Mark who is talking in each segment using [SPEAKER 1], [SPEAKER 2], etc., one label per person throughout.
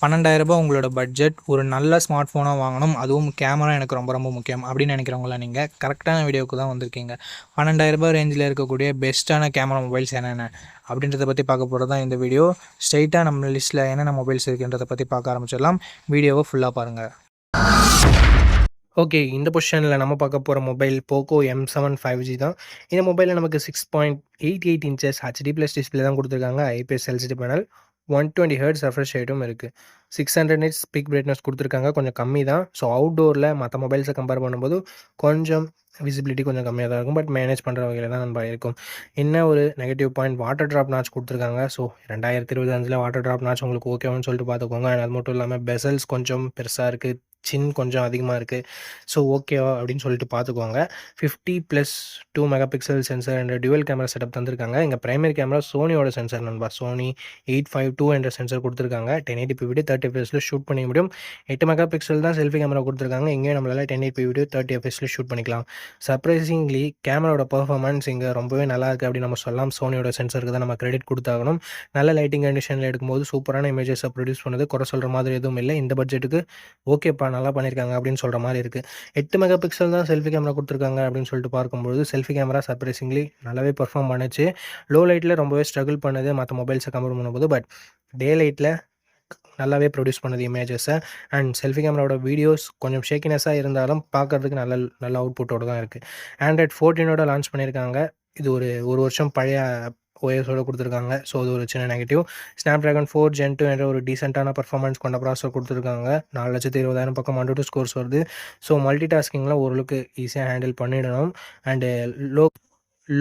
[SPEAKER 1] ரூ. 12,000 உங்களோட பட்ஜெட். ஒரு நல்ல ஸ்மார்ட் ஃபோனாக வாங்கணும், அதுவும் கேமரா எனக்கு ரொம்ப ரொம்ப முக்கியம் அப்படின்னு நினைக்கிறவங்களாம் நீங்கள் கரெக்டான வீடியோவுக்கு தான் வந்திருக்கீங்க. ரூ. 12,000 ரேஞ்சில் இருக்கக்கூடிய பெஸ்ட்டான கேமரா மொபைல்ஸ் என்னென்ன அப்படின்றத பற்றி பார்க்க போகிறது தான் இந்த வீடியோ. ஸ்ட்ரைட்டாக நம்ம லிஸ்ட்டில் என்னென்ன மொபைல்ஸ் இருக்குன்றதை பற்றி பார்க்க ஆரம்பிச்சிடலாம். வீடியோவை ஃபுல்லாக பாருங்கள். ஓகே, இந்த பொசிஷனில் நம்ம பார்க்க போகிற மொபைல் போக்கோ M7 5G தான். இந்த மொபைலில் நமக்கு 6.88 இன்ச்சஸ் HD+ டிஸ்பிளே தான் கொடுத்துருக்காங்க. IPS LCD panel, 120 Hz refresh ரேட்டும் இருக்குது. 600 nits பீக் பிரைட்னஸ் கொடுத்துருக்காங்க, கொஞ்சம் கம்மி தான். ஸோ அவுட்டோரில் மற்ற மொபைல்ஸை கம்பேர் பண்ணும்போது கொஞ்சம் விசிபிலிட்டி கொஞ்சம் கம்மியாக தான் இருக்கும், பட் மேனேஜ் பண்ணுற வகையில் தான் நம்ம இருக்கும். என்ன ஒரு negative point, water drop notch கொடுத்துருக்காங்க. ஸோ 2025 வாட்டர் ட்ராப் நாட்ச் உங்களுக்கு ஓகேவான்னு சொல்லிட்டு பார்த்துக்கோங்க. அது மட்டும் இல்லாமல் பெசல்ஸ் கொஞ்சம் பெருசாக இருக்குது, சின் கொஞ்சம் அதிகமாக இருக்குது. ஸோ ஓகேவா அப்படின்னு சொல்லிட்டு பார்த்துக்கோங்க. 50+2 மெகாபிக்சல் சென்சர் என்ற டியூவல் கேமரா செட்டப் தந்திருக்காங்க. இங்கே பிரைமரி கேமரா சோனியோட சென்சர் நண்பா, சோனி 852 என்ற சென்சர் கொடுத்துருக்காங்க. 1080p வீடியோ 30 fps ஷூட் பண்ணிக்க முடியும். 8 மெகாபிக்சல் தான் செல்ஃபி கேமரா கொடுத்துருக்காங்க. இங்கேயும் நம்மளால் 1080p வீடியோ 30 fps ஷூட் பண்ணிக்கலாம். சர்ப்ரைசிங்லி கேமராவோட பர்ஃபார்மன்ஸ் இங்கே ரொம்பவே நல்லா இருக்குது அப்படின்னு நம்ம சொல்லலாம். சோனியோட சென்சருக்கு தான் நம்ம கிரெடிட் கொடுத்தாகணும். நல்ல லைட்டிங் கண்டிஷனில் எடுக்கும்போது சூப்பரான இமேஜஸை ப்ரொடியூஸ் பண்ணுது. குறை சொல்கிற மாதிரி எதுவும் இல்லை. இந்த பட்ஜெட்டுக்கு ஓகேப்பா, நல்லா பண்ணியிருக்காங்க அப்படின்னு சொல்கிற மாதிரி இருக்குது. 8 மெகாபிக்சல் தான் செல்ஃபி கேமரா கொடுத்துருக்காங்க அப்படின்னு சொல்லிட்டு பார்க்கும்போது செல்ஃபி கேமரா சர்ப்ரைசிங்லி நல்லாவே பெர்ஃபார்ம் பண்ணுச்சு. லோ லைட்டில் ரொம்பவே ஸ்ட்ரகிள் பண்ணுது மற்ற மொபைல்ஸை கம்பேர் பண்ணும்போது, பட் டே லைட்டில் நல்லாவே ப்ரொடியூஸ் பண்ணுது இமேஜஸை. அண்ட் செல்ஃபி கேமராவோட வீடியோஸ் கொஞ்சம் ஷேக்கினஸாக இருந்தாலும் பார்க்குறதுக்கு நல்ல அவுட்புட்டோடு தான் இருக்குது. ஆண்ட்ராய்ட் 14 லான்ச் பண்ணியிருக்காங்க. இது ஒரு வருஷம் பழைய ஓஎஸோடு கொடுத்துருக்காங்க. ஸோ அது ஒரு சின்ன நெகட்டிவ். Snapdragon 4 Gen 2 என்ற ஒரு டீசெண்டான பர்ஃபார்மன்ஸ் கொண்ட ப்ராசஸர் கொடுத்துருக்காங்க. 4,20,000 பக்கம் AnTuTu ஸ்கோர்ஸ் வருது. ஸோ மல்டி டாஸ்கிங்லாம் ஓரளவுக்கு ஈஸியாக ஹேண்டில் பண்ணிடணும். அண்டு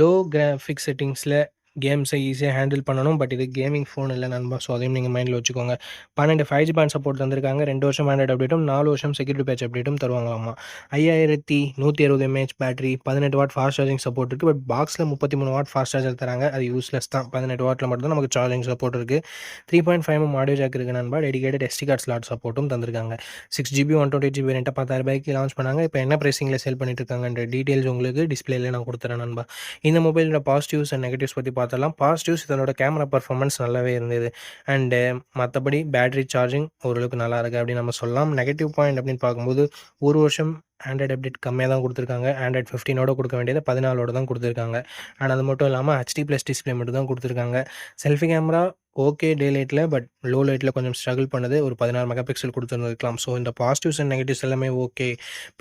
[SPEAKER 1] லோ கிராஃபிக்ஸ் செட்டிங்ஸில் கேம்ஸை ஈஸியாக ஹேண்டில் பண்ணணும். பட் இது கேமிங் ஃபோன் இல்லை நண்பா, ஸோ அதையும் நீங்கள் மைண்டில் வச்சுக்கோங்க. 12 5G பேண்ட் சப்போர்ட் தந்திருக்காங்க. 2 வருஷம் ஆண்ட்ராய்டு அப்டேட்டும் 4 வருஷம் செக்யூரிட்டி பேட்ச் அப்டேட்டும் தருவாங்களாமா. 5160 mAh battery, 18 watt fast charging support இருக்குது. பட் பாக்ஸில் 33 வாட் ஃபாஸ்ட் சார்ஜர் தராங்க, அது யூஸ்லெஸ் தான். 18 வாட்டில் மட்டும் தான் நமக்கு சார்ஜிங் சப்போர்ட் இருக்குது. 3.5 mm ஆடியோ ஜாக் இருக்குது நண்பா. டெடிகேட்டட் SD கார்டு ஸ்லாட் சப்போர்ட்டும் தந்திருக்காங்க. 6GB 128GB வேரியண்ட்டை 10,000 லான்ச் பண்ணாங்க. இப்போ என்ன ப்ரைஸிங்கில் சேல் பண்ணிட்டு இருக்காங்கன்ற டீட்டெயில்ஸ் உங்களுக்கு டிஸ்பிளேல நான் கொடுத்துறேன் நண்பா. இந்த மொபைலோட பாசிட்டிவ்ஸ் அண்ட் நெகட்டிவ்ஸ் பற்றி பார்த்தலாம். பாசிட்டிவ்ஸ், இதனோட கேமரா பர்ஃபார்மன்ஸ் நல்லாவே இருந்தது. அண்டு மற்றபடி பேட்டரி சார்ஜிங் ஓரளவுக்கு நல்லா இருக்குது அப்படின்னு நம்ம சொல்லலாம். நெகட்டிவ் பாயிண்ட் அப்படின்னு பார்க்கும்போது ஒரு வருஷம் ஆண்ட்ராய்டு அப்டேட் கம்மியாக தான் கொடுத்துருக்காங்க. ஆண்ட்ராய்டு 15 கொடுக்க வேண்டியது 14 தான் கொடுத்துருக்காங்க. அண்ட் அது மட்டும் இல்லாமல் HD+ டிஸ்பிளே மட்டும் தான் கொடுத்துருக்காங்க. செல்ஃபி கேமரா ஓகே டே லைட்டில், பட் லோ லைட்டில் கொஞ்சம் ஸ்ட்ரகிள் பண்ணுது. ஒரு 16 மெகாபிக்சல் கொடுத்துருந்துருக்கலாம். ஸோ இந்த பாசிட்டிவ்ஸ் அண்ட் நெகட்டிவ்ஸ் எல்லாமே ஓகே.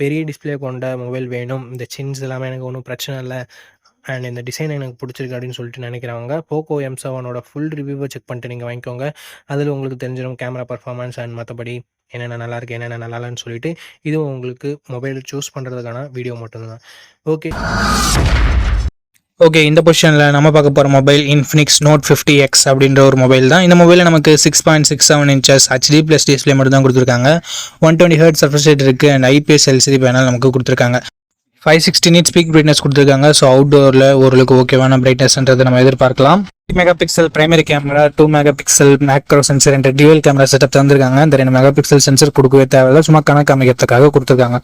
[SPEAKER 1] பெரிய டிஸ்பிளே கொண்ட மொபைல் வேணும், இந்த சின்ஸ் எல்லாமே எனக்கு ஒன்றும் பிரச்சனை இல்லை, அண்ட் இந்த டிசைன் எனக்கு பிடிச்சிருக்கு அப்படின்னு சொல்லிட்டு நினைக்கிறவங்க போக்கோ M7 ஃபுல் ரிவ்யூவை செக் பண்ணிட்டு நீங்கள் வாங்கிக்கோங்க. அதில் உங்களுக்கு தெரிஞ்சிடும் கேமரா பர்ஃபார்மன்ஸ் அண்ட் மற்றபடி என்னென்ன நல்லாயிருக்கு என்னென்ன நல்லா இல்லைன்னு சொல்லிட்டு. இதுவும் உங்களுக்கு மொபைல் சூஸ் பண்ணுறதுக்கான வீடியோ மட்டும்தான். ஓகே, இந்த பொசிஷனில் நம்ம பார்க்க போகிற மொபைல் Infinix Note 50X அப்படின்ற ஒரு மொபைல் தான். இந்த மொபைலில் நமக்கு 6.67 இன்ச்சஸ் HD+ டிஸ்பிளே மட்டும் தான் கொடுத்துருக்காங்க. 120 Hz ரெஃப்ரெஷ் ரேட் இருக்குது. அண்ட் IPS LCD பேனல் நமக்கு கொடுத்துருக்காங்க. 560 nits பீக் பிரைட்னஸ் கொடுத்துருக்காங்க. ஸோ அவுட்டோரில் ஓரளவுக்கு ஓகேவான பிரைட்னஸ்ன்றதை நம்ம எதிர்பார்க்கலாம். 3 megapixel primary camera, 2 megapixel macro sensor என்ற டியூவல் கேமரா செட்டப் தந்திருக்காங்க. இந்த 2 மெகாபிக்சல் சென்சர் கொடுக்கவே தேவையில்லை, சும்மா கணக்கு அமைக்கிறதுக்காக கொடுத்துருக்காங்க.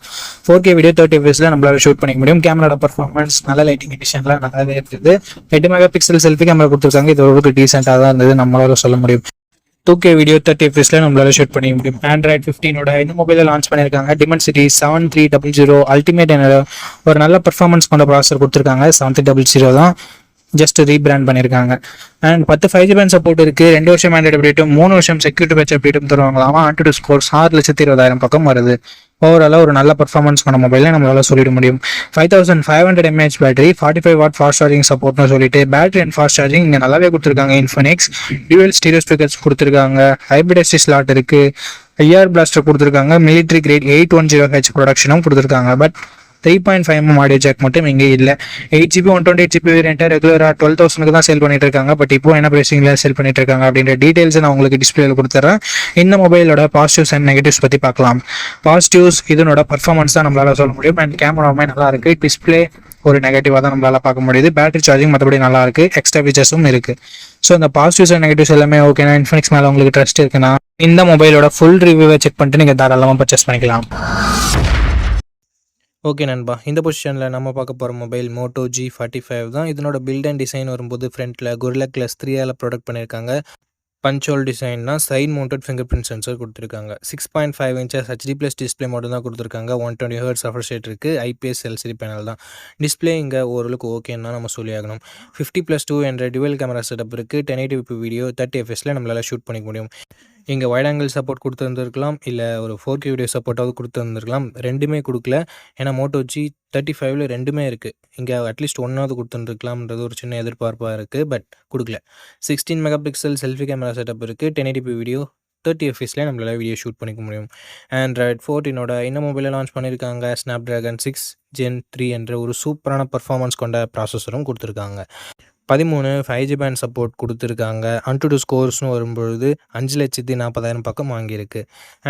[SPEAKER 1] 4K வீடியோ 30 fps நம்மளால ஷூட் பண்ணிக்க முடியும். கேமராட பர்ஃபார்மன்ஸ் நல்ல லைட்டிங் கண்டிஷன்லாம் நல்லாவே இருக்குது. 8 மெகாபிக்சல் செல்ஃபி கேமரா கொடுத்துருக்காங்க. இது ஓரளவுக்கு டீசெண்டாக தான் இருந்தது நம்மளால சொல்ல முடியும். 2K வீடியோ 30 fps நம்மளால ஷூட் பண்ணிக்க முடியும். ஆண்ட்ராய்டு 15 இந்த மொபைலில் லான்ச் பண்ணியிருக்காங்க. Dimensity 7300 அல்டிமேட் என்ற ஒரு நல்ல பர்ஃபார்மன்ஸ் கொண்ட ப்ராசஸர் கொடுத்துருக்காங்க. 7300 தான் ஜஸ்ட் ரீபிராண்ட் பண்ணியிருக்காங்க. அண்ட் 10 5G பேண்ட் சப்போர்ட் இருக்குது. 2 வருஷம் ஆண்ட்ராய்டு அப்டேட்டும் 3 வருஷம் செக்யூரிட்டி பேட்ச் அப்டேட்டும் தருவாங்களாமா. AnTuTu ஸ்கோர்ஸ் 6,20,000 பக்கம் வருது. ஓவராலாக ஒரு நல்ல பர்ஃபார்மன்ஸ் கொண்ட மொபைலில் நம்மளால சொல்லிட முடியும். 5500 mAh battery, 45 watt fast charging சப்போர்ட்னு சொல்லிட்டு பேட்டரி அண்ட் ஃபாஸ்ட் சார்ஜிங் இங்கே நல்லாவே கொடுத்துருக்காங்க. Infinix டியூவல் ஸ்டீரியோ ஸ்பீக்கர்ஸ் கொடுத்துருக்காங்க. ஹைப்ரிட் SD ஸ்லாட் இருக்குது. IR பிளாஸ்டர் கொடுத்துருக்காங்க. மிலிட்ரி கிரேட் 810H ப்ரொடக்ஷனும் கொடுத்துருக்காங்க. பட் 3.5 mm ஆடியோ ஜாக் மட்டும் இங்கே இல்லை. 8GB 128GB வேரியண்ட்டை ரெகுலராக 12,000 தான் சேல் பண்ணிட்டு இருக்காங்க. பட் இப்போ என்ன ப்ரைஸிங்கில் சேல் பண்ணிட்டு இருக்காங்க அப்படின்ற டீட்டெயில்ஸ் நான் உங்களுக்கு டிஸ்பிளேல கொடுத்துறேன். இந்த மொபைலோட பாசிட்டிவ்ஸ் அண்ட் நெகட்டிவ்ஸ் பற்றி பார்க்கலாம். பாசிட்டிவ்ஸ், இதனோட பர்ஃபார்மன்ஸ் தான் நம்மளால சொல்ல முடியும். அண்ட் கேமராவுமே நல்லா இருக்குது. டிஸ்பிளே ஒரு நெகட்டிவாக தான் நம்மளால பார்க்க முடியுது. பேட்டரி சார்ஜிங் மற்றபடி நல்லா இருக்குது. எக்ஸ்ட்ரா ஃபீச்சர்ஸும் இருக்குது. ஸோ இந்த பாசிட்டிவ்ஸ் அண்ட் நெகட்டிவ்ஸ் எல்லாமே ஓகேனா, Infinix மேலே உங்களுக்கு ட்ரஸ்ட் இருக்குன்னா இந்த மொபைலோட ஃபுல் ரிவ்யூவை செக் பண்ணிட்டு நீங்கள் தாராளமாக பர்ச்சேஸ் பண்ணிக்கலாம். ஓகே நண்பா, இந்த பொசிஷனில் நம்ம பார்க்க போகிற மொபைல் Moto G45 தான். இதனோட பில்ட் அண்ட் டிசைன் வரும்போது ஃப்ரண்ட்டில் Gorilla Glass 3 ப்ரொடக்ட் பண்ணியிருக்காங்க. பஞ்ச் ஹோல் டிசைன்னா side mounted fingerprint sensor கொடுத்துருக்காங்க. 6.5 இன்ச்சஸ் ஹெச்டி ப்ளஸ் டிஸ்பிளே மட்டும் தான் கொடுத்துருக்காங்க. 120 ஹெர்ட்ஸ் ரெஃப்ரெஷ் ரேட் இருக்குது. ஐபிஎஸ் எல்சிடி பேனல் தான். டிஸ்பிளே இங்கே ஓரளவுக்கு ஓகேன்னு தான் நம்ம சொல்லி ஆகணும். 50+2 என்ற டுவல் கேமரா செட்டப் இருக்குது. 1080p வீடியோ 30 fpsல நம்மளால் ஷூட் பண்ணிக்க முடியும். இங்கே வைட் ஆங்கிள் சப்போர்ட் கொடுத்துருந்துருக்கலாம், இல்லை ஒரு 4K வீடியோ சப்போர்ட்டாவது கொடுத்துருந்துருக்கலாம். ரெண்டுமே கொடுக்கல. ஏன்னா மோட்டோ G35ல ரெண்டுமே இருக்குது. இங்கே அட்லீஸ்ட் ஒன்றாவது கொடுத்துருந்துருக்கலாம்ன்றது ஒரு சின்ன எதிர்பார்ப்பாக இருக்குது. பட் கொடுக்கல. 16 mega pixel selfie camera setup இருக்குது. 1080p வீடியோ 30 fpsல நம்மளால் வீடியோ ஷூட் பண்ணிக்க முடியும். Android 14ஓட இந்த மொபைலை லான்ச் பண்ணியிருக்காங்க. Snapdragon 6 Gen 3 என்ற ஒரு சூப்பரான பர்ஃபார்மன்ஸ் கொண்ட ப்ராசஸரும் கொடுத்துருக்காங்க. 13 5G பேண்ட் சப்போர்ட் கொடுத்துருக்காங்க. AnTuTu ஸ்கோர்ஸ்னு வரும்பொழுது 5,40,000 பக்கம் வாங்கியிருக்கு.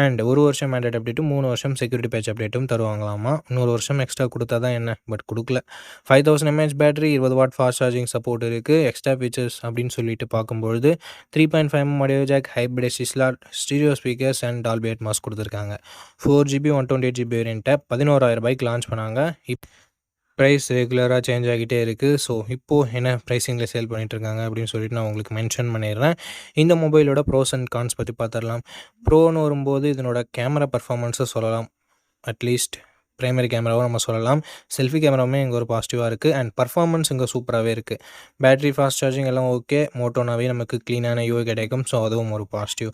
[SPEAKER 1] அண்ட் 1 வருஷம் ஆண்ட்ராய்ட் அப்டேட்டும் 3 வருஷம் செக்யூரிட்டி பேட்ச் அப்டேட்டும் தருவாங்களாமா. இன்னொரு வருஷம் எக்ஸ்ட்ரா கொடுத்தா தான் என்ன, பட் கொடுக்கல. 5000 mAh battery, 20 watt fast charging support இருக்குது. எக்ஸ்ட்ரா ஃபீச்சர்ஸ் அப்படின்னு சொல்லிட்டு பார்க்கும்பொழுது 3.5mm audio jack, hybrid SD slot, stereo speakers and Dolby Atmos கொடுத்துருக்காங்க. 4GB 128GB வேரியண்ட்டை 11,000 ரூபாய்க்கு லான்ச் பண்ணாங்க. ப்ரைஸ் ரெகுலராக சேஞ்ச் ஆகிட்டே இருக்குது. ஸோ இப்போது என்ன ப்ரைஸிங்கில் சேல் பண்ணிகிட்ருக்காங்க அப்படின்னு சொல்லிட்டு நான் உங்களுக்கு மென்ஷன் பண்ணிடுறேன். இந்த மொபைலோட ப்ரோஸ் அண்ட் கான்ஸ் பற்றி பார்த்துடலாம். ப்ரோன்னு வரும்போது இதனோட கேமரா பர்ஃபார்மன்ஸை சொல்லலாம். அட்லீஸ்ட் பிரைமரி கேமராவும் நம்ம சொல்லலாம். செல்ஃபி கேமராவுமே இங்கே ஒரு பாசிட்டிவாக இருக்குது. அண்ட் பர்ஃபார்மன்ஸ் இங்கே சூப்பராகவே இருக்குது. பேட்டரி, ஃபாஸ்ட் சார்ஜிங் எல்லாம் ஓகே. மோட்டோனாவே நமக்கு க்ளீனான யூஐ கிடைக்கும். ஸோ அதுவும் ஒரு பாசிட்டிவ்.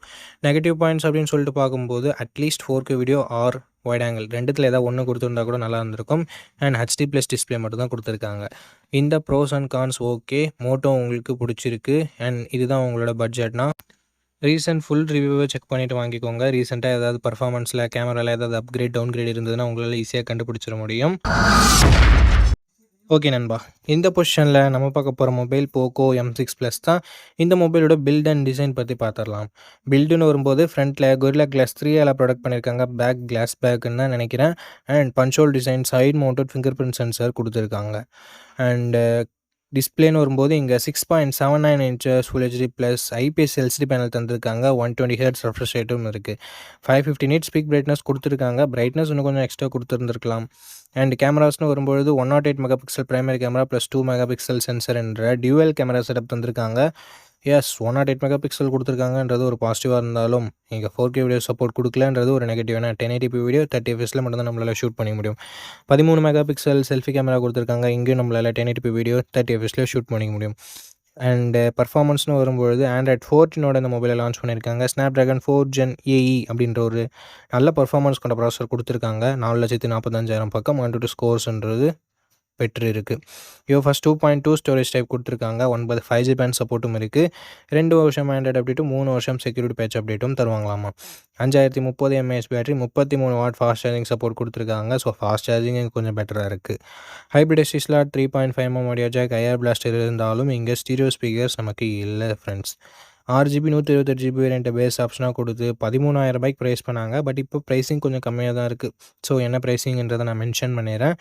[SPEAKER 1] நெகட்டிவ் பாயிண்ட்ஸ் அப்படின்னு சொல்லிட்டு பார்க்கும்போது at least 4K video or wide angle ரெண்டுத்தில் ஏதாவது ஒன்று கொடுத்துருந்தா கூட நல்லா இருந்திருக்கும். அண்ட் ஹெச்டி ப்ளஸ் டிஸ்பிளே மட்டும் தான் கொடுத்துருக்காங்க. இந்த pros and cons okay. Moto உங்களுக்கு பிடிச்சிருக்கு அண்ட் இதுதான் உங்களோட பட்ஜெட்னா ரீசெண்ட் ஃபுல் ரிவ்யூவை செக் பண்ணிவிட்டு வாங்கிக்கோங்க. ரீசெண்டாக ஏதாவது பர்ஃபார்மன்ஸில் கேமராவில் ஏதாவது அப்கிரேட் டவுன்கிரேட் இருந்ததுன்னா உங்களால் ஈஸியாக கண்டுபிடிச்சிட முடியும். ஓகே நண்பா, இந்த பொசிஷனில் நம்ம பார்க்க போகிற மொபைல் போக்கோ M6 ப்ளஸ் தான். இந்த மொபைலோட பில்ட் அண்ட் டிசைன் பற்றி பார்த்துடலாம். பில்டுன்னு வரும்போது ஃப்ரண்ட்டில் Gorilla Glass 3 ப்ரொடக்ட் பண்ணியிருக்காங்க. பேக் கிளாஸ் பேக்குன்னு தான் நினைக்கிறேன். And punch hole design, side mounted fingerprint sensor கொடுத்துருக்காங்க. அண்டு டிஸ்பிளேன்னு வரும்போது இங்கே 6.79 inches full HD plus IPS LCD panel தந்திருக்காங்க. 120 ஹெர்ட்ஸ் ரெஃப்ரெஷ் ரேட்டும் இருக்குது. 550 nits பீக் பிரைட்னஸ் கொடுத்துருக்காங்க. பிரைட்னஸ் இன்னும் கொஞ்சம் எக்ஸ்ட்ரா கொடுத்துருந்துருக்கலாம். அண்ட் கேமராஸ்னு வரும்பொழுது 108 megapixel primary camera plus 2 megapixel sensor என்ற டியூவல் கேமரா செட்டப் தந்திருக்காங்க. எஸ், 108 மெகா பிக்சல் கொடுத்துருக்காங்கன்றது ஒரு பாசிட்டிவாக இருந்தாலும் இங்கே 4K வீடியோ சப்போர்ட் கொடுக்கலன்றது ஒரு நெகட்டிவ். ஏன்னா 1080p வீடியோ 30 fpsல மட்டும் தான் நம்மளால் ஷூட் பண்ணிக்க முடியும். 13 மெகா பிக்சல் செல்ஃபி கேமரா கொடுத்துருக்காங்க. இங்கேயும் நம்மளால் 1080p வீடியோ 30 fpsல ஷூட் பண்ணிக்க முடியும். அண்டு பர்ஃபார்மன்ஸ்னு வரும்பொழுது Android 14ஓட இந்த மொபைலை லான்ச் பண்ணியிருக்காங்க. Snapdragon 4 Gen AE அப்படின்ற ஒரு நல்ல பர்ஃபார்மன்ஸ் கொண்ட ப்ராசஸர் கொடுத்துருக்காங்க. 4,45,000 பக்கம் AnTuTu ஸ்கோர்ஸ்ன்றது பெற்று இருக்குது. ஃபர்ஸ்ட் 2.2 ஸ்டோரேஜ் டைப் கொடுத்துருக்காங்க. 9 5G பேண்ட் சப்போர்ட்டும் இருக்குது. 2 வருஷம் ஆண்ட்ராய்ட் அப்டேட்டும் 3 வருஷம் செக்யூரிட்டி பேட்ச் அப்டேட்டும் தருவாங்களாமா. 5030 mAh battery, 33 watt fast charging support கொடுத்துருக்காங்க. ஸோ ஃபாஸ்ட் சார்ஜிங் கொஞ்சம் பெட்டராக இருக்குது. Hybrid SD slot, 3.5mm audio jack, IR blaster இருந்தாலும் இங்கே ஸ்டீரியோ ஸ்பீக்கர்ஸ் நமக்கு இல்லை ஃப்ரெண்ட்ஸ். 6GB 128GB வேரியண்ட்டை பேஸ் ஆப்ஷனாக கொடுத்து 13,000 ரூபாய்க்கு ப்ரைஸ் பண்ணாங்க. பட் இப்போ ப்ரைஸிங் கொஞ்சம் கம்மியாக தான் இருக்குது. ஸோ என்ன ப்ரைஸிங்ன்றதை நான் மென்ஷன் பண்ணிடுறேன்.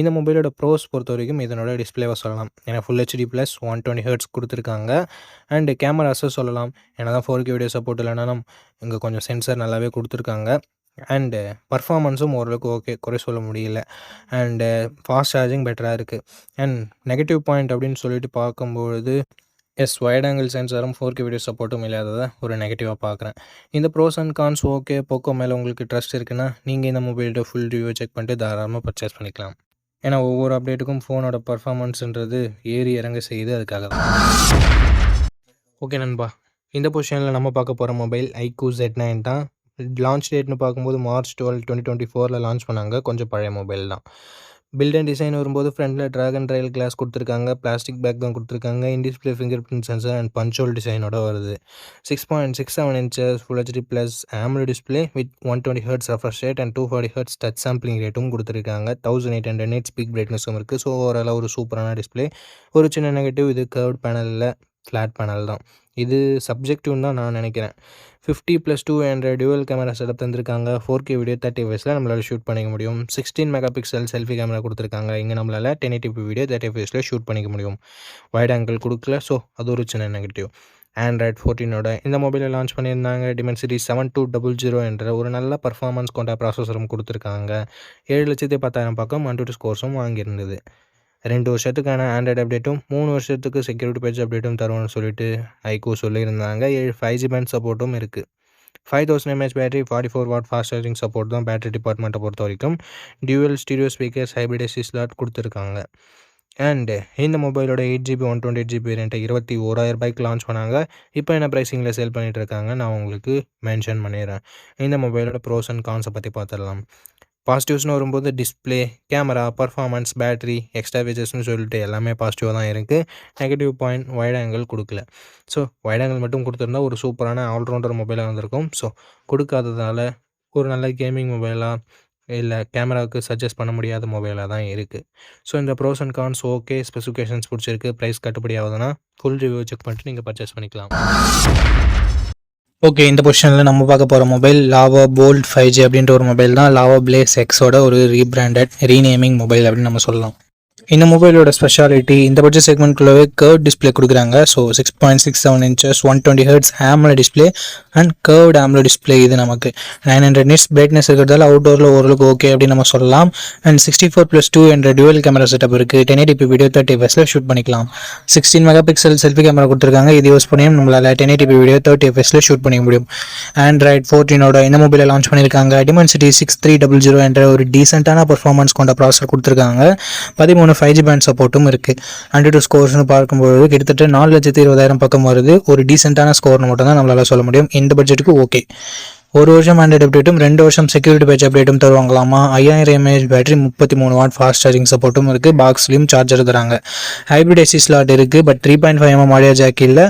[SPEAKER 1] இந்த மொபைலோட ப்ரோஸ் பொறுத்த வரைக்கும் இதனோட டிஸ்பிளேவை சொல்லலாம். ஏன்னா ஃபுல் ஹெச்டி ப்ளஸ் 120 ஹெர்ட்ஸ் கொடுத்துருக்காங்க. அண்டு கேமராஸை சொல்லலாம். ஏன்னா தான் 4K வீடியோ சப்போர்ட் இல்லைனாலும் இங்கே கொஞ்சம் சென்சர் நல்லாவே கொடுத்துருக்காங்க. அண்டு பர்ஃபார்மன்ஸும் ஓரளவுக்கு ஓகே, குறை சொல்ல முடியல. அண்டு ஃபாஸ்ட் சார்ஜிங் பெட்டராக இருக்குது. அண்ட் நெகட்டிவ் பாயிண்ட் அப்படின்னு சொல்லிட்டு பார்க்கும்பொழுது வைட் ஆங்கிள் சென்சாரும் 4K வீடியோ சப்போர்ட்டும் இல்லாததை ஒரு நெகட்டிவாக பார்க்குறேன். இந்த pros and cons okay. Poco மேலே உங்களுக்கு ட்ரஸ்ட் இருக்குன்னா நீங்கள் இந்த மொபைலோட ஃபுல் ரிவ்யூ செக் பண்ணிட்டு தாராளமாக பர்ச்சேஸ் பண்ணிக்கலாம். ஏன்னா ஒவ்வொரு அப்டேட்டுக்கும் ஃபோனோட பர்ஃபார்மன்ஸ்ன்றது ஏறி இறங்க செய்யுது. அதுக்காக தான். ஓகே நண்பா, இந்த பொசிஷனில் நம்ம பார்க்க போகிற மொபைல் iQOO Z9 தான். லான்ச் டேட்னு பார்க்கும்போது March 12, 2024 லான்ச் பண்ணாங்க. கொஞ்சம் பழைய மொபைல் தான். பில்ட் அண்ட் டிசைன் வரும்போது ஃப்ரண்ட்டில் ட்ராகன் ட்ரையல் கிளாஸ் கொடுத்துருக்காங்க. பிளாஸ்டிக் பேக் தான் கொடுத்துருக்காங்க. In display fingerprint sensor and punch hole டிசைனோட வருது. 6.67 inches full HD plus AMOLED display with 120 hertz refresh rate and 240 hertz touch sampling ரேட்டும் கொடுத்துருக்காங்க. 1800 nits பீக் பிரைட்னஸும் இருக்குது. ஸோ ஓரளவு ஒரு சூப்பரான டிஸ்பிளே. ஒரு சின்ன நெகட்டிவ், இது கர்வ்ட் பேனலில் ஃப்ளாட் பேனல் தான். இது சப்ஜெக்டிவ்னு தான் நான் நினைக்கிறேன். 50+2 என்ற டியூவல் கேமரா செட்டப் தந்திருக்காங்க. 4K வீடியோ 30 fpsல நம்மளால் ஷூட் பண்ணிக்க முடியும். 16 மெகா பிக்சல் செல்ஃபி கேமரா கொடுத்துருக்காங்க. இங்கே நம்மளால் 1080p வீடியோ 30 fpsல ஷூட் பண்ணிக்க முடியும். வைட் ஆங்கிள் கொடுக்கல. ஸோ அது ஒரு சின்ன நெகட்டிவ். Android 14ஓட இந்த மொபைலை லான்ச் பண்ணியிருந்தாங்க. Dimensity 7200 என்ற ஒரு நல்ல பர்ஃபார்மன்ஸ் கொண்ட ப்ராசஸரும் கொடுத்துருக்காங்க. 7,10,000 பக்கம் AnTuTu ஸ்கோர்ஸும் வாங்கியிருந்தது. 2 வருஷத்துக்கான ஆண்ட்ராய்டு அப்டேட்டும் 3 வருஷத்துக்கு செக்யூரிட்டி பேட்ச் அப்டேட்டும் தருவோம்னு சொல்லிட்டு ஐக்கூ சொல்லியிருந்தாங்க. 5G பேண்ட் சப்போர்ட்டும் இருக்குது. 5000 mAh battery, 44 what fast charging support தான் பேட்டரி டிபார்ட்மெண்ட்டை பொறுத்த வரைக்கும். Dual stereo speakers, hybrid SD slot கொடுத்துருக்காங்க. அண்ட் இந்த மொபைலோட 8GB 128GB வேரியண்ட்டை 21,000 லான்ச் பண்ணாங்க. இப்போ என்ன ப்ரைஸிங்கில் சேல் பண்ணிகிட்டு இருக்காங்க நான் உங்களுக்கு மென்ஷன் பண்ணிடுறேன். இந்த மொபைலோட ப்ரோஸ் அண்ட் கான்ஸை பற்றி பார்த்துடலாம். பாசிட்டிவ்ஸ்னு வரும்போது display, camera, performance, battery, extra ஃபீச்சர்ஸ்னு சொல்லிட்டு எல்லாமே பாசிட்டிவாக தான் இருக்குது. நெகட்டிவ் பாயிண்ட் வைட் ஆங்கிள் கொடுக்கல. ஸோ வைட் ஆங்கிள் மட்டும் கொடுத்துருந்தா ஒரு சூப்பரான ஆல்ரவுண்டர் மொபைலாக வந்திருக்கும். ஸோ கொடுக்காததால் ஒரு நல்ல கேமிங் மொபைலாக இல்லை கேமராவுக்கு சஜஸ்ட் பண்ண முடியாத மொபைலாக தான் இருக்குது. ஸோ இந்த pros and cons okay, specifications பிடிச்சிருக்கு, ப்ரைஸ் கட்டுப்படி ஆகுதுன்னா ஃபுல் ரிவ்யூ செக் பண்ணிட்டு நீங்கள் பர்ச்சேஸ் பண்ணிக்கலாம். ஓகே, இந்த பொசிஷனில் நம்ம பார்க்க போகிற மொபைல் லாவா போல்ட் 5G அப்படின்ற ஒரு மொபைல் தான். லாவா பிளேஸ் எக்ஸோட ஒரு ரீநேமிங் மொபைல் அப்படின்னு நம்ம சொல்லலாம். இந்த மொபைலோட ஸ்பெஷாலிட்டி இந்த பட்ஜெட் செக்மெண்ட்குள்ளவே கர்வ் டிஸ்பிளே கொடுக்குறாங்க. So 6.67 inches 120 Hz AMOLED display and curved AMOLED display. இது நமக்கு 900 nits பிரைட்னஸ் இருக்கிறதால அவுட்டோரில் ஓரளவுக்கு ஓகே அப்படின்னு நம்ம சொல்லலாம். அண்ட் 64+2 என்ற டுவல் கேமரா செட்டப் இருக்குது. 1080p வீடியோ 30 fps ஷூட் பண்ணிக்கலாம். 16 மெகாபிக்சல் செல்ஃபி கேமரா கொடுத்துருக்காங்க. இது யூஸ் பண்ணியும் நம்மளால் 1080p வீடியோ 30 fps ஷூட் பண்ணிக்க முடியும். ஆண்ட்ராய்ட் 14 இந்த மொபைலை லான்ச் பண்ணியிருக்காங்க. Dimensity 6300 என்ற ஒரு டீசென்ட்டான பர்ஃபார்மன்ஸ் கொண்ட ப்ராசஸர் கொடுத்துருக்காங்க. 13 5G பேண்ட் சப்போர்ட்டும் இருக்குது. 102 ஸ்கோர்ஸ்னு பார்க்கும்போது கிட்டத்தட்ட 4,20,000 பக்கம் வருது. ஒரு டீசென்ட்டான ஸ்கோர்னு மட்டும் தான் நம்மளால் சொல்ல முடியும். இந்த பட்ஜெட்டுக்கு ஓகே. 1 வருஷம் ஆண்ட்ராய்டு அப்டேட்டும் 2 வருஷம் செக்யூரிட்டி பேட்ச் அப்டேட்டும் தருவாங்களாமா. 5000 mAh battery, 33 watt fast charging சப்போர்ட்டும் இருக்குது. பாக்ஸ்லையும் சார்ஜர் தராங்க. ஹைப்ரிட் எஸ்டி ஸ்லாட் இருக்குது. பட் 3.5mm ஆடியோ ஜாக் இல்லை.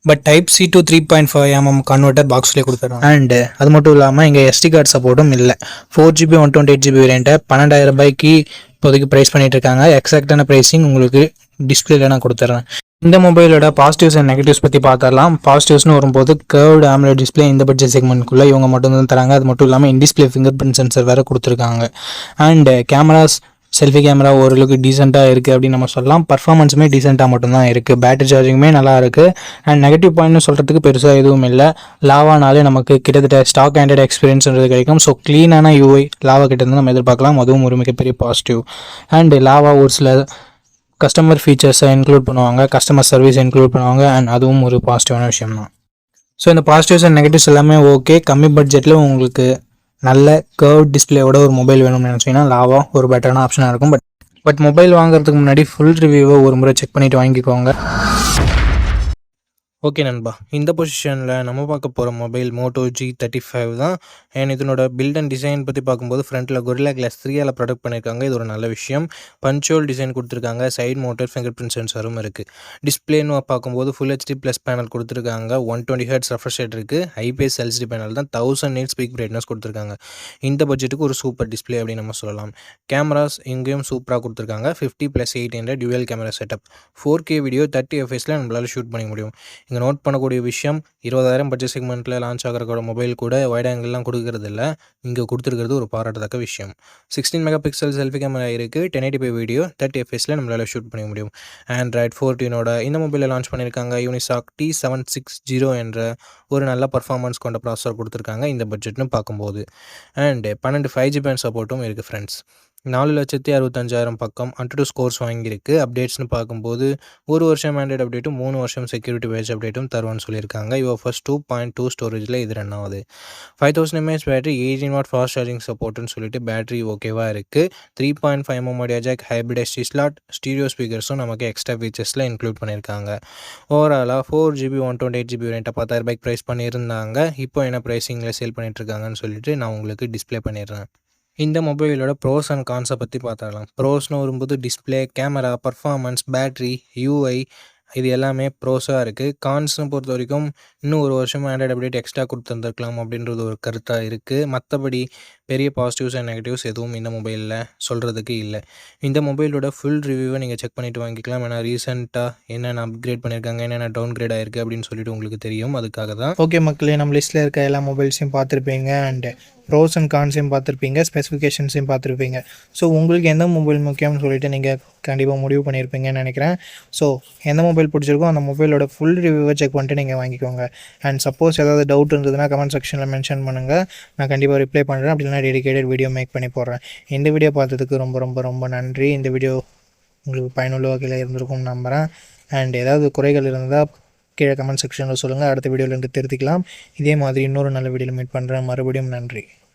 [SPEAKER 1] But type C to 3.5mm converter பாக்ஸ்லேயே கொடுத்துருவோம். அண்டு அது மட்டும் இல்லாமல் இங்கே எஸ்டி கார்டு சப்போர்ட்டும் இல்லை. 4GB 128GB வேரியண்ட்டை 12,000 இப்போதைக்கு ப்ரைஸ் பண்ணிட்டு இருக்காங்க. எக்ஸாக்டான ப்ரைஸிங் உங்களுக்கு டிஸ்பிளேல நான் கொடுத்துட்றேன். இந்த மொபைலோட பாசிட்டிவ்ஸ் அண்ட் நெகட்டிவ்ஸ் பற்றி பார்த்துடலாம். பாசிட்டிவ்ஸ்னு வரும்போது கர்வ்டு AMOLED டிஸ்பிளே இந்த பட்ஜெட் செக்மெண்ட்குள்ளே இவங்க மட்டும் தான் தராங்க. அது மட்டும் இல்லாமல் இன்டிஸ்பிளே ஃபிங்கர் பிரிண்ட் சென்சர் வேறு கொடுத்துருக்காங்க. அண்ட் கேமராஸ், செல்ஃபி கேமரா ஓரளவுக்கு டீசெண்டாக இருக்குது அப்படின்னு நம்ம சொல்லலாம். பர்ஃபார்மன்ஸுமே டீசெண்டாக மட்டும்தான் இருக்குது. பேட்டரி சார்ஜிங்குமே நல்லா இருக்குது. அண்ட் நெகட்டிவ் பாயிண்ட்னு சொல்கிறதுக்கு பெருசாக எதுவும் இல்லை. லாவானாலே நமக்கு கிட்டத்தட்ட ஸ்டாக் ஆண்ட்ராய்டு எக்ஸ்பீரியன்ஸ்ன்றது கிடைக்கும். ஸோ க்ளீனான UI லாவா கிட்டேருந்து நம்ம எதிர்பார்க்கலாம். அதுவும் ஒரு மிகப்பெரிய பாசிட்டிவ். அண்ட் லாவா ஒரு சில கஸ்டமர் ஃபீச்சர்ஸை இன்க்ளூட் பண்ணுவாங்க, கஸ்டமர் சர்வீஸ் இன்க்ளூட் பண்ணுவாங்க. அண்ட் அதுவும் ஒரு பாசிட்டிவான விஷயம் தான். ஸோ இந்த பாசிட்டிவ்ஸ் அண்ட் நெகட்டிவ்ஸ் எல்லாமே ஓகே. கம்மி பட்ஜெட்டில் உங்களுக்கு நல்ல கர்வ் டிஸ்பிளேயோட ஒரு மொபைல் வேணும்னு நினச்சிங்கன்னா லாவா ஒரு பெட்டரான ஆப்ஷனாக இருக்கும். பட் மொபைல் வாங்குறதுக்கு முன்னாடி ஃபுல் ரிவ்யூவை ஒரு முறை செக் பண்ணிவிட்டு வாங்கிக்கோங்க. ஓகே நண்பா, இந்த பொசிஷனில் நம்ம பார்க்க போகிற மொபைல் மோட்டோ G35 தான். அண்ட் இதனோட பில்ட் அண்ட் டிசைன் பற்றி பார்க்கும்போது ஃப்ரண்ட்டில் Gorilla Glass 3 ப்ரொடக்ட் பண்ணியிருக்காங்க. இது ஒரு நல்ல விஷயம். பஞ்சோல் டிசைன் கொடுத்துருக்காங்க. சைட் மோட்டர் ஃபிங்கர் பிரிண்ட் சென்சரும் இருக்குது. டிஸ்பிளேன்னு பார்க்கும்போது ஃபுல் HD ப்ளஸ் பேனல் கொடுத்துருக்காங்க. 120 Hz ரெஃப்ரெஷ் ரேட் இருக்குது. IPS LCD பேனல் தான். 1000 nits பீக் பிரைட்னஸ் கொடுத்துருக்காங்க. இந்த பட்ஜெட்டுக்கு ஒரு சூப்பர் டிஸ்பிளே அப்படின்னு நம்ம சொல்லலாம். கேமராஸ் இங்கேயும் சூப்பராக கொடுத்துருக்காங்க. 50+8 என்ற twelve camera setup. 4K video 30 fps நம்மளால் ஷூட் பண்ணிக்க முடியும். இங்கே நோட் பண்ணக்கூடிய விஷயம், 20,000 பட்ஜெட் செக்மெண்ட்டில் லான்ச் ஆகிற மொபைல் கூட வைட் ஆங்கிள்லாம் கொடுக்கறது இல்லை. இங்கே கொடுத்துருக்கிறது ஒரு பாராட்டத்தக்க விஷயம். 16 மெகாபிக்சல் செல்ஃபி கேமரா இருக்குது. 1080p வீடியோ 30 fps நம்மளால் ஷூட் பண்ணிக்க முடியும். ஆண்ட்ராய்ட் 14 இந்த மொபைலில் லான்ச் பண்ணியிருக்காங்க. யூனிசாக் T760 என்ற ஒரு நல்ல பர்ஃபார்மன்ஸ் கொண்ட ப்ராசஸர் கொடுத்துருக்காங்க இந்த பட்ஜெட்னு பார்க்கும்போது. அண்ட் 12 5G பேண்ட் சப்போர்ட்டும் இருக்குது ஃப்ரெண்ட்ஸ். 4,65,000 பக்கம் 102 ஸ்கோர்ஸ் வாங்கியிருக்கு. அப்டேட்ஸ்னு பார்க்கும்போது 1 வருஷம் ஆண்ட்ராய்டு அப்டேட்டும் 3 வருஷம் செக்யூரிட்டி பேட்ச் அப்டேட்டும் தருவான்னு சொல்லியிருக்காங்க. ஃபர்ஸ்ட் 2.2 ஸ்டோரேஜில் இது ரன் ஆகுது. 5000 mAh battery, 18 watt fast charging சப்போர்ட்டுன்னு சொல்லிட்டு பேட்டரி ஓகேவாக இருக்குது. 3.5mm audio jack, hybrid SD slot, stereo ஸ்பீக்கர்ஸும் நமக்கு எக்ஸ்ட்ரா ஃபீச்சர்ஸில் இன்க்ளூட் பண்ணியிருக்காங்க. ஓவராலாக 4GB 128GB வேரியண்ட்டை 10,000 ப்ரைஸ் பண்ணியிருந்தாங்க. இப்போ என்ன ப்ரைஸிங்கில் சேல் பண்ணிட்டுருக்காங்கன்னு சொல்லிட்டு நான் உங்களுக்கு டிஸ்பிளே பண்ணிடுறேன். இந்த மொபைலோட ப்ரோஸ் அண்ட் கான்ஸை பற்றி பார்த்துடலாம். ப்ரோஸ்னு வரும்போது display, camera, performance, battery, UI இது எல்லாமே ப்ரோஸாக இருக்குது. கான்ஸ்னு பொறுத்த வரைக்கும் இன்னும் 1 வருஷம் ஆண்ட்ராய்டு அப்டேட் எக்ஸ்ட்ரா கொடுத்துருந்துருக்கலாம் அப்படின்றது ஒரு கருத்தாக இருக்குது. மற்றபடி பெரிய பாசிட்டிவ்ஸ் அண்ட் நெகட்டிவ்ஸ் எதுவும் இந்த மொபைலில் சொல்கிறதுக்கு இல்லை. இந்த மொபைலோட ஃபுல் ரிவ்யூவை நீங்கள் செக் பண்ணிவிட்டு வாங்கிக்கலாம். ஏன்னா ரீசெண்டாக என்னென்ன அப்கிரேட் பண்ணியிருக்காங்க, என்னென்ன டவுன் கிரேட் ஆகிருக்கு அப்படின்னு சொல்லிட்டு உங்களுக்கு தெரியும். அதுக்காக தான். ஓகே மக்களே, நம்ம லிஸ்ட்டில் இருக்க எல்லா மொபைல்ஸையும் பார்த்துருப்பீங்க. அண்ட் ப்ரோஸ் அண்ட் கான்ஸையும் பார்த்துருப்பீங்க, ஸ்பெசிஃபிகேஷன்ஸையும் பார்த்துருப்பீங்க. ஸோ உங்களுக்கு எந்த மொபைல் முக்கியம்னு சொல்லிட்டு நீங்கள் கண்டிப்பாக முடிவு பண்ணியிருப்பீங்கன்னு நினைக்கிறேன். ஸோ எந்த மொபைல் பிடிச்சிருக்கோ அந்த மொபைலோட ஃபுல் ரிவ்யூவை செக் பண்ணிட்டு நீங்கள் வாங்கிக்கோங்க. அண்ட் சப்போஸ் ஏதாவது டவுட் இருந்ததுன்னா கமெண்ட் செக்ஷனில் மென்ஷன் பண்ணுங்கள். நான் கண்டிப்பாக ரிப்ளை பண்ணுறேன். அப்படி இல்லைனா டெடிகேட்டட் வீடியோ மேக் பண்ணி போடுறேன். இந்த வீடியோ பார்த்ததுக்கு ரொம்ப ரொம்ப ரொம்ப நன்றி. இந்த வீடியோ
[SPEAKER 2] உங்களுக்கு பயனுள்ள வகையில் இருந்திருக்கும்னு நம்புகிறேன். அண்ட் ஏதாவது குறைகள் இருந்தால் கீழே கமெண்ட் செக்ஷனில் சொல்லுங்கள். அடுத்த வீடியோவில் இருந்து திருத்திக்கலாம். இதே மாதிரி இன்னொரு நல்ல வீடியோவில் மீட் பண்ணுறேன். மறுபடியும் நன்றி.